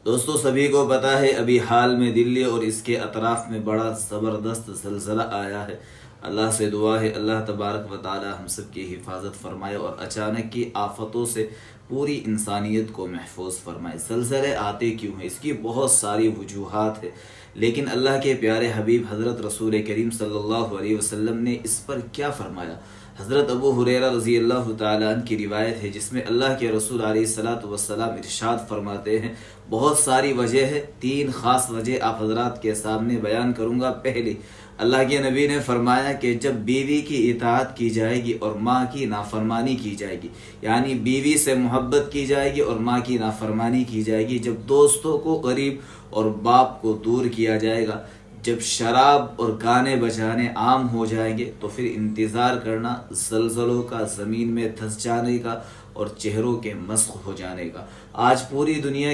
دوستوں سبھی کو پتہ ہے ابھی حال میں دلی اور اس کے اطراف میں بڑا زبردست زلزلہ آیا ہے۔ اللہ سے دعا ہے اللہ تبارک و تعالی ہم سب کی حفاظت فرمائے اور اچانک کی آفتوں سے پوری انسانیت کو محفوظ فرمائے۔ زلزلے آتے کیوں ہیں؟ اس کی بہت ساری وجوہات ہیں، لیکن اللہ کے پیارے حبیب حضرت رسول کریم صلی اللہ علیہ وسلم نے اس پر کیا فرمایا؟ حضرت ابو ہریرہ رضی اللہ تعالیٰ عنہ کی روایت ہے جس میں اللہ کے رسول علیہ الصلاۃ والسلام ارشاد فرماتے ہیں، بہت ساری وجہ ہے، 3 خاص وجہ آپ حضرات کے سامنے بیان کروں گا۔ پہلی، اللہ کے نبی نے فرمایا کہ جب بیوی کی اطاعت کی جائے گی اور ماں کی نافرمانی کی جائے گی، یعنی بیوی سے محبت کی جائے گی اور ماں کی نافرمانی کی جائے گی، جب دوستوں کو قریب اور باپ کو دور کیا جائے گا، جب شراب اور گانے بجانے عام ہو جائیں گے، تو پھر انتظار کرنا زلزلوں کا، زمین میں دھس جانے کا اور چہروں کے مسخ ہو جانے کا۔ آج پوری دنیا